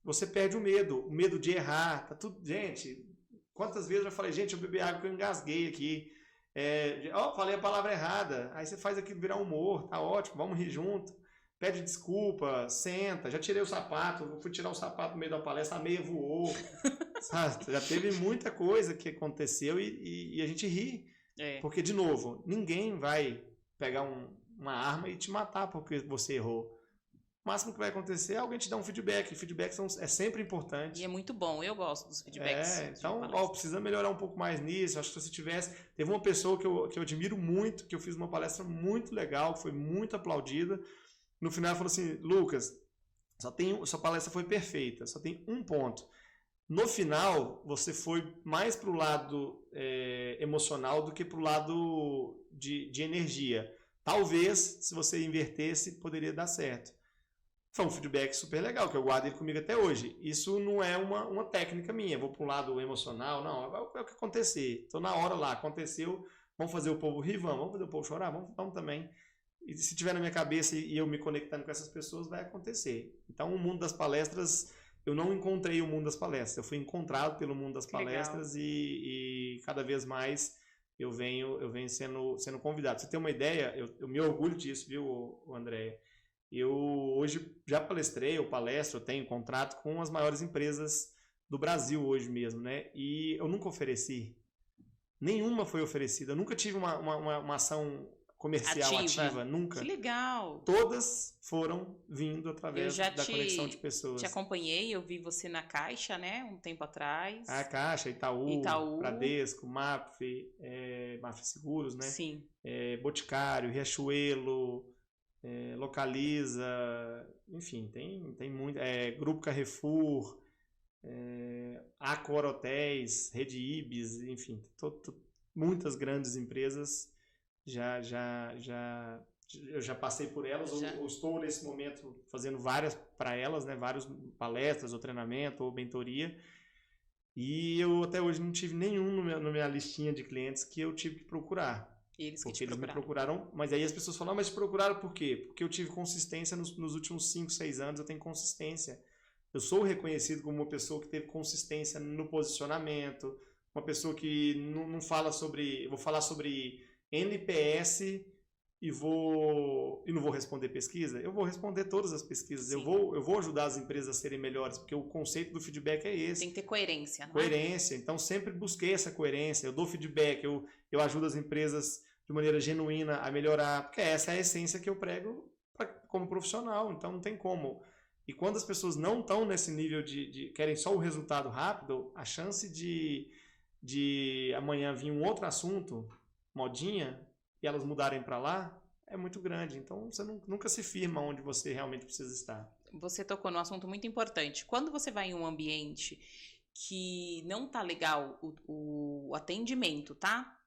você perde o medo de errar, tá tudo... Gente, quantas vezes eu já falei, gente, eu bebi água que eu engasguei aqui, falei a palavra errada, aí você faz aquilo virar humor, tá ótimo, vamos rir junto. Pede desculpa, senta, já tirei o sapato, eu fui tirar o sapato no meio da palestra, a meia voou, sabe? Já teve muita coisa que aconteceu e a gente ri. Porque, de novo, ninguém vai pegar uma arma e te matar porque você errou. O máximo que vai acontecer é alguém te dar um feedback. Feedback é sempre importante. E é muito bom, eu gosto dos feedbacks. Então, precisa melhorar um pouco mais nisso. Acho que se tivesse... Teve uma pessoa que eu admiro muito, que eu fiz uma palestra muito legal, que foi muito aplaudida. No final ela falou assim, Lucas, sua palestra foi perfeita, só tem um ponto. No final, você foi mais para o lado emocional do que para o lado de energia. Talvez, se você invertesse, poderia dar certo. Foi um feedback super legal, que eu guardo ele comigo até hoje. Isso não é uma técnica minha, vou para um lado emocional, não, é o que acontecer. Estou na hora lá, aconteceu, vamos fazer o povo rir, vamos fazer o povo chorar, vamos também. E se tiver na minha cabeça e eu me conectando com essas pessoas, vai acontecer. Então, o mundo das palestras, eu não encontrei o mundo das palestras. Eu fui encontrado pelo mundo das palestras e cada vez mais eu venho sendo convidado. Pra você ter uma ideia, eu me orgulho disso, viu, Andréia? Eu hoje já palestrei, eu palestro, eu tenho contrato com as maiores empresas do Brasil hoje mesmo, né? E eu nunca ofereci. Nenhuma foi oferecida. Eu nunca tive uma ação comercial ativa, nunca. Que legal! Todas foram vindo através da conexão de pessoas. Te acompanhei, eu vi você na Caixa, né, um tempo atrás. A Caixa, Itaú, Bradesco, MAPF, MAPF Seguros, né? Sim. Boticário, Riachuelo, Localiza, enfim, tem muito. Grupo Carrefour, Accor Hotéis, Rede Ibis, enfim, muitas grandes empresas. Eu já passei por elas, ou estou nesse momento fazendo várias para elas, né? Várias palestras, ou treinamento, ou mentoria. E eu até hoje não tive nenhum na minha listinha de clientes que eu tive que procurar. Eles me procuraram, mas aí as pessoas falam, mas te procuraram por quê? Porque eu tive consistência nos últimos 5, 6 anos, eu tenho consistência. Eu sou reconhecido como uma pessoa que teve consistência no posicionamento, uma pessoa que não fala sobre... Eu vou falar sobre NPS e não vou responder pesquisa? Eu vou responder todas as pesquisas. Eu vou ajudar as empresas a serem melhores, porque o conceito do feedback é esse. Tem que ter coerência, não Coerência. Então, sempre busquei essa coerência. Eu dou feedback, eu ajudo as empresas de maneira genuína a melhorar, porque essa é a essência que eu prego como profissional. Então, não tem como. E quando as pessoas não estão nesse nível de querem só o resultado rápido, a chance de amanhã vir um outro assunto, modinha, e elas mudarem para lá, é muito grande. Então, você nunca se firma onde você realmente precisa estar. Você tocou num assunto muito importante. Quando você vai em um ambiente que não tá legal o atendimento, tá?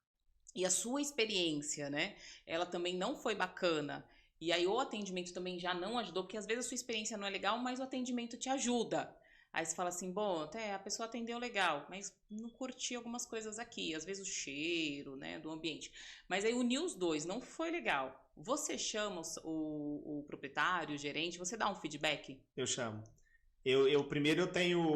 E a sua experiência, né? Ela também não foi bacana. E aí o atendimento também já não ajudou, porque às vezes a sua experiência não é legal, mas o atendimento te ajuda. Aí você fala assim, bom, até a pessoa atendeu legal, mas não curti algumas coisas aqui, às vezes o cheiro, né, do ambiente. Mas aí uniu os dois, não foi legal. Você chama o proprietário, o gerente, você dá um feedback? Eu chamo. Primeiro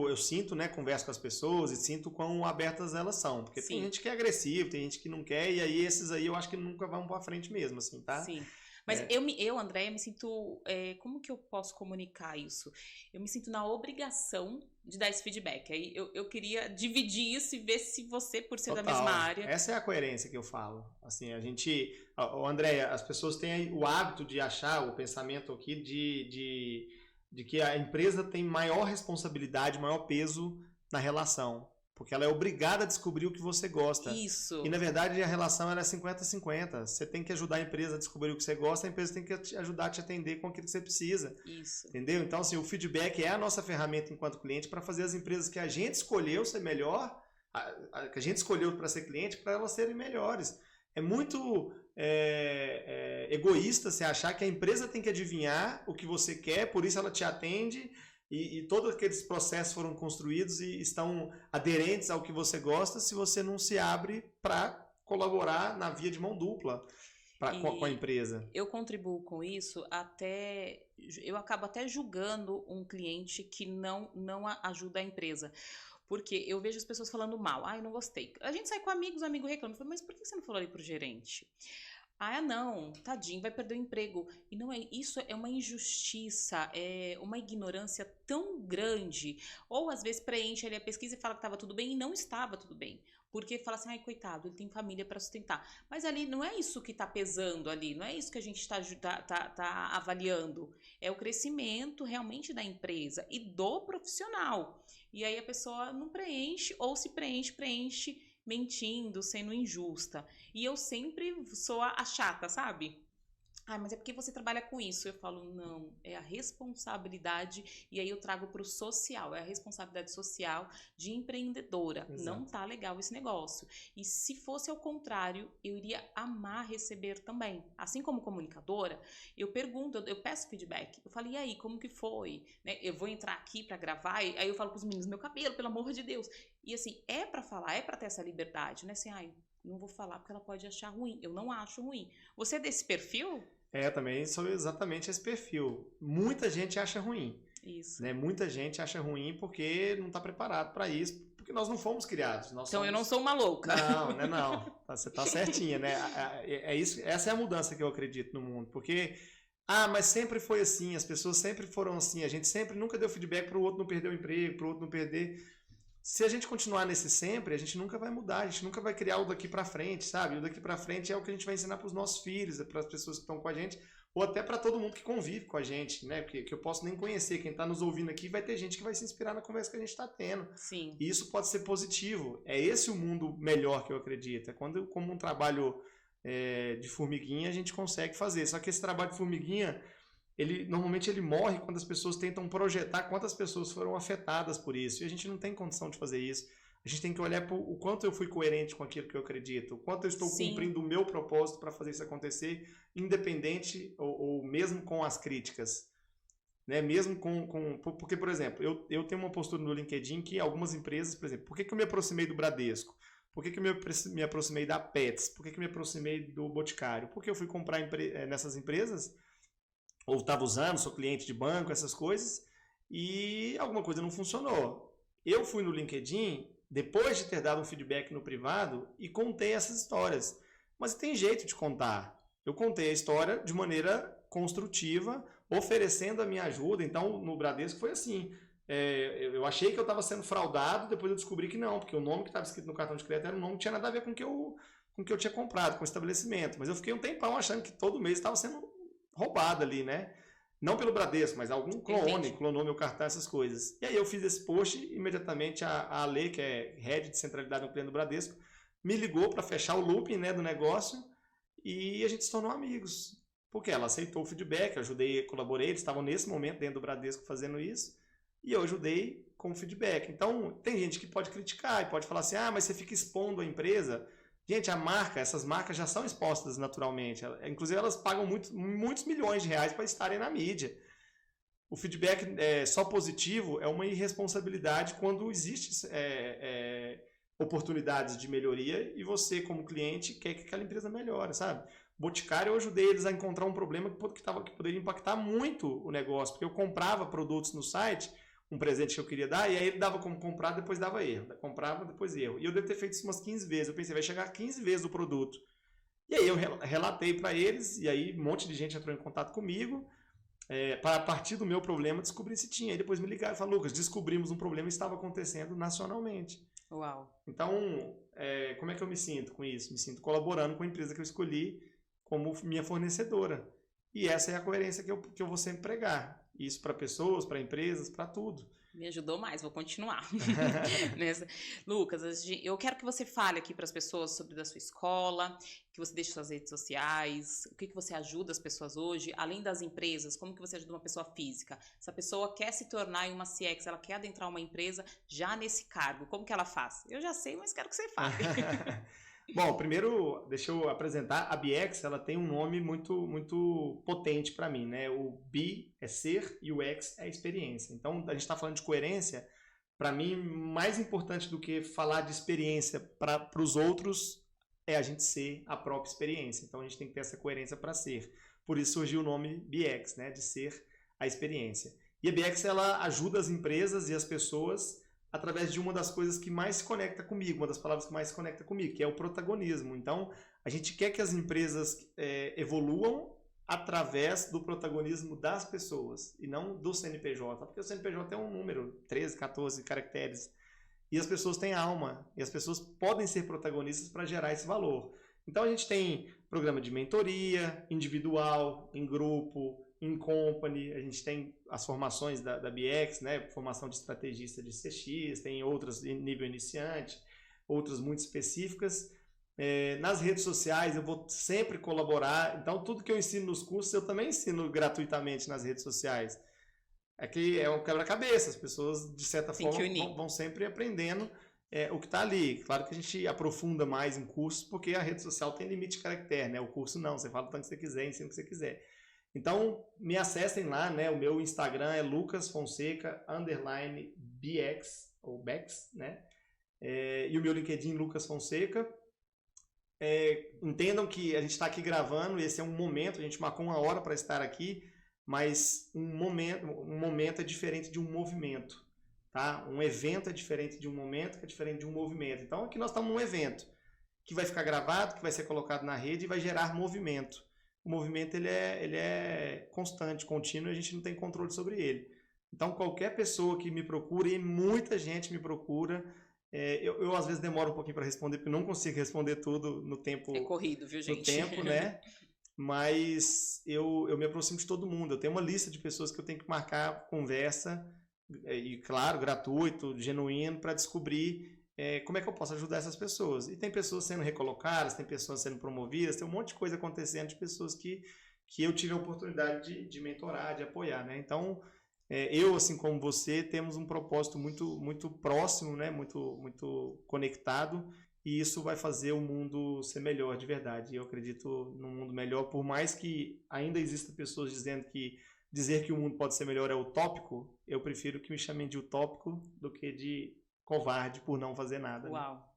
eu sinto, né, converso com as pessoas e sinto quão abertas elas são, porque tem gente que é agressiva, tem gente que não quer, e aí esses aí eu acho que nunca vão pra frente mesmo, assim, tá? Sim. Mas eu, Andréia, me sinto... como que eu posso comunicar isso? Eu me sinto na obrigação de dar esse feedback. Aí eu queria dividir isso e ver se você, por ser da mesma área... Essa é a coerência que eu falo. Assim, Andréia, as pessoas têm o hábito de achar, o pensamento aqui de que a empresa tem maior responsabilidade, maior peso na relação. Porque ela é obrigada a descobrir o que você gosta. Isso. E, na verdade, a relação era 50-50. Você tem que ajudar a empresa a descobrir o que você gosta, a empresa tem que ajudar a te atender com aquilo que você precisa. Isso. Entendeu? Então, assim, o feedback é a nossa ferramenta enquanto cliente para fazer as empresas que a gente escolheu ser melhor, que a gente escolheu para ser cliente, para elas serem melhores. É muito egoísta você achar que a empresa tem que adivinhar o que você quer, por isso ela te atende e todos aqueles processos foram construídos e estão aderentes ao que você gosta se você não se abre para colaborar na via de mão dupla com a empresa. Eu contribuo com isso até... Eu acabo até julgando um cliente que não ajuda a empresa. Porque eu vejo as pessoas falando mal. Ah, eu não gostei. A gente sai com amigos, o amigo reclama. Mas por que você não falou ali pro gerente? Ah, não, tadinho, vai perder o emprego. E não é, isso é uma injustiça, é uma ignorância tão grande. Ou às vezes preenche ali a pesquisa e fala que estava tudo bem e não estava tudo bem. Porque fala assim, ai, coitado, ele tem família para sustentar. Mas ali não é isso que está pesando ali, não é isso que a gente está avaliando. É o crescimento realmente da empresa e do profissional. E aí a pessoa não preenche, ou se preenche mentindo, sendo injusta. E eu sempre sou a chata, sabe? Ah, mas é porque você trabalha com isso. Eu falo, não, é a responsabilidade, e aí eu trago para o social, é a responsabilidade social de empreendedora. Exato. Não tá legal esse negócio. E se fosse ao contrário, eu iria amar receber também. Assim como comunicadora, eu pergunto, eu peço feedback. Eu falo, e aí, como que foi? Né? Eu vou entrar aqui para gravar, e aí eu falo pros meninos, meu cabelo, pelo amor de Deus. E assim, é para falar, é para ter essa liberdade, né? Assim, ai, não vou falar porque ela pode achar ruim. Eu não acho ruim. Você é desse perfil? Também sou exatamente esse perfil. Muita gente acha ruim. Isso. Né? Muita gente acha ruim porque não está preparado para isso, porque nós não fomos criados. Então eu não sou uma louca. Não, né? Não. Você está certinha, né? Isso, essa é a mudança que eu acredito no mundo, porque mas sempre foi assim, as pessoas sempre foram assim, a gente sempre nunca deu feedback para o outro não perder o emprego, para o outro não perder. Se a gente continuar nesse sempre, a gente nunca vai mudar, a gente nunca vai criar o daqui para frente, sabe? O daqui para frente é o que a gente vai ensinar para os nossos filhos, para as pessoas que estão com a gente, ou até para todo mundo que convive com a gente, né? Que eu posso nem conhecer, quem está nos ouvindo aqui vai ter gente que vai se inspirar na conversa que a gente está tendo. Sim. E isso pode ser positivo. É esse o mundo melhor que eu acredito. É quando, como um trabalho de formiguinha, a gente consegue fazer. Só que esse trabalho de formiguinha, normalmente ele morre quando as pessoas tentam projetar quantas pessoas foram afetadas por isso. E a gente não tem condição de fazer isso. A gente tem que olhar para o quanto eu fui coerente com aquilo que eu acredito, o quanto eu estou cumprindo o meu propósito para fazer isso acontecer, independente ou mesmo com as críticas. Né? Mesmo porque, por exemplo, eu tenho uma postura no LinkedIn que algumas empresas, por exemplo, por que eu me aproximei do Bradesco? Por que eu me aproximei da Pets? Por que eu me aproximei do Boticário? Porque eu fui comprar nessas empresas, ou estava usando, sou cliente de banco, essas coisas, e alguma coisa não funcionou. Eu fui no LinkedIn, depois de ter dado um feedback no privado, e contei essas histórias. Mas tem jeito de contar. Eu contei a história de maneira construtiva, oferecendo a minha ajuda. Então, no Bradesco foi assim. Eu achei que eu estava sendo fraudado, depois eu descobri que não, porque o nome que estava escrito no cartão de crédito era um nome que tinha nada a ver com o que eu tinha comprado, com o estabelecimento. Mas eu fiquei um tempão achando que todo mês estava sendo roubado ali, né? Não pelo Bradesco, mas algum clonou meu cartão, essas coisas. E aí eu fiz esse post, imediatamente a Ale, que é Head de Centralidade no Cliente do Bradesco, me ligou para fechar o looping, né, do negócio, e a gente se tornou amigos. Porque ela aceitou o feedback, eu ajudei, colaborei, eles estavam nesse momento dentro do Bradesco fazendo isso, e eu ajudei com o feedback. Então, tem gente que pode criticar e pode falar assim, mas você fica expondo a empresa. Gente, essas marcas já são expostas naturalmente. Inclusive, elas pagam muitos milhões de reais para estarem na mídia. O feedback só positivo é uma irresponsabilidade quando existe oportunidades de melhoria e você, como cliente, quer que aquela empresa melhore, sabe? Boticário, eu ajudei eles a encontrar um problema que poderia impactar muito o negócio, porque eu comprava produtos no site, um presente que eu queria dar, e aí ele dava como comprar, depois dava erro. Comprava, depois erro. E eu devo ter feito isso umas 15 vezes. Eu pensei, vai chegar 15 vezes o produto. E aí eu relatei para eles, e aí um monte de gente entrou em contato comigo, para a partir do meu problema descobrir se tinha. Aí depois me ligaram e falaram, Lucas, descobrimos um problema que estava acontecendo nacionalmente. Uau. Então, como é que eu me sinto com isso? Me sinto colaborando com a empresa que eu escolhi como minha fornecedora. E essa é a coerência que eu vou sempre pregar. Isso para pessoas, para empresas, para tudo. Me ajudou mais, vou continuar. Lucas, eu quero que você fale aqui para as pessoas sobre da sua escola, que você deixe suas redes sociais, o que você ajuda as pessoas hoje, além das empresas, como que você ajuda uma pessoa física? Se a pessoa quer se tornar uma CX, ela quer adentrar uma empresa já nesse cargo, como que ela faz? Eu já sei, mas quero que você fale. Bom, primeiro, deixa eu apresentar. A BX, ela tem um nome muito, muito potente para mim, né? O B é ser e o X é experiência. Então, a gente está falando de coerência. Para mim, mais importante do que falar de experiência para os outros é a gente ser a própria experiência. Então, a gente tem que ter essa coerência para ser. Por isso surgiu o nome BX, né? De ser a experiência. E a BX, ela ajuda as empresas e as pessoas através de uma das coisas que mais se conecta comigo, uma das palavras que mais se conecta comigo, que é o protagonismo. Então, a gente quer que as empresas evoluam através do protagonismo das pessoas e não do CNPJ, porque o CNPJ é um número, 13, 14 caracteres, e as pessoas têm alma, e as pessoas podem ser protagonistas para gerar esse valor. Então, a gente tem programa de mentoria, individual, em grupo, em company, a gente tem as formações da BX, né? Formação de estrategista de CX, tem outras em nível iniciante, outras muito específicas. Nas redes sociais eu vou sempre colaborar, então tudo que eu ensino nos cursos eu também ensino gratuitamente nas redes sociais. Que é um quebra-cabeça, as pessoas de certa forma vão sempre aprendendo o que está ali. Claro que a gente aprofunda mais em cursos, porque a rede social tem limite de caractere, né? O curso não, você fala o tanto que você quiser, ensina o que você quiser. Então, me acessem lá, né? O meu Instagram é lucasfonseca_bx, ou Bex, né? E o meu LinkedIn, Lucas Fonseca. Entendam que a gente está aqui gravando, esse é um momento, a gente marcou uma hora para estar aqui, mas um momento é diferente de um movimento, tá? Um evento é diferente de um momento, que é diferente de um movimento. Então, aqui nós estamos num evento que vai ficar gravado, que vai ser colocado na rede e vai gerar movimento. O movimento ele é constante, contínuo, e a gente não tem controle sobre ele. Então, qualquer pessoa que me procure, e muita gente me procura, eu às vezes demoro um pouquinho para responder, porque não consigo responder tudo no tempo. É corrido, viu, gente? No tempo, né? Mas eu me aproximo de todo mundo. Eu tenho uma lista de pessoas que eu tenho que marcar conversa, e claro, gratuito, genuíno, para descobrir como é que eu posso ajudar essas pessoas. E tem pessoas sendo recolocadas, tem pessoas sendo promovidas, tem um monte de coisa acontecendo de pessoas que eu tive a oportunidade de mentorar, de apoiar, né? Então, eu, assim como você, temos um propósito muito, muito próximo, né? Muito, muito conectado, e isso vai fazer o mundo ser melhor de verdade. Eu acredito num mundo melhor, por mais que ainda existam pessoas dizendo que dizer que o mundo pode ser melhor é utópico, eu prefiro que me chamem de utópico do que de covarde por não fazer nada. Uau!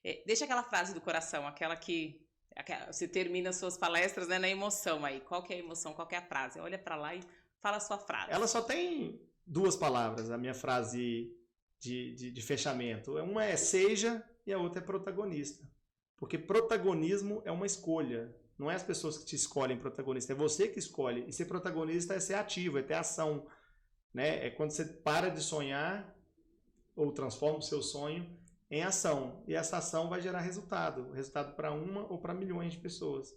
Né? Deixa aquela frase do coração, aquela que você termina as suas palestras, né, na emoção aí. Qual que é a emoção, qual que é a frase? Olha para lá e fala a sua frase. Ela só tem 2 palavras, a minha frase de fechamento. Uma é seja e a outra é protagonista. Porque protagonismo é uma escolha. Não é as pessoas que te escolhem protagonista, é você que escolhe. E ser protagonista é ser ativo, é ter ação. Né? É quando você para de sonhar ou transforma o seu sonho em ação. E essa ação vai gerar resultado. Resultado para uma ou para milhões de pessoas.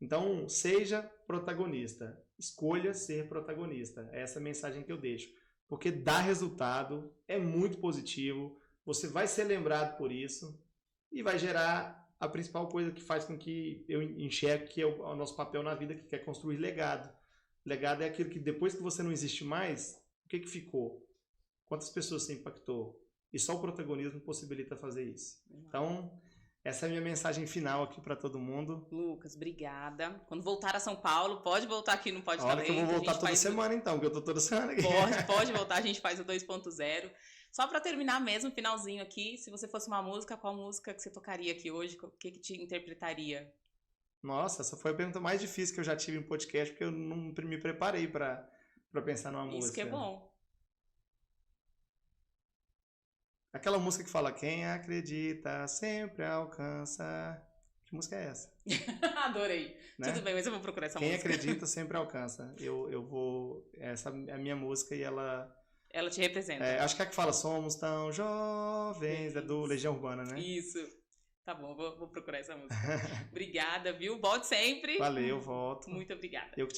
Então, seja protagonista. Escolha ser protagonista. É essa a mensagem que eu deixo. Porque dá resultado, é muito positivo, você vai ser lembrado por isso e vai gerar a principal coisa que faz com que eu enxergue que é o nosso papel na vida, que é construir legado. Legado é aquilo que depois que você não existe mais, o que ficou? Quantas pessoas você impactou? E só o protagonismo possibilita fazer isso. Então, essa é a minha mensagem final aqui para todo mundo. Lucas, obrigada. Quando voltar a São Paulo, pode voltar aqui no Pode Talento. Olha que eu vou voltar toda semana então, porque eu tô toda semana aqui. Pode voltar, a gente faz o 2.0. Só para terminar mesmo, finalzinho aqui, se você fosse uma música, qual música que você tocaria aqui hoje? O que te interpretaria? Nossa, essa foi a pergunta mais difícil que eu já tive em podcast, porque eu não me preparei para pensar numa música. Isso que é bom. Aquela música que fala, quem acredita sempre alcança. Que música é essa? Adorei. Né? Tudo bem, mas eu vou procurar essa música. Quem acredita sempre alcança. Eu vou... Essa é a minha música e ela... Ela te representa. Acho que é a que fala, somos tão jovens, é do Legião Urbana, né? Isso. Tá bom, vou procurar essa música. Obrigada, viu? Volte sempre. Valeu, volto. Muito obrigada. Eu que te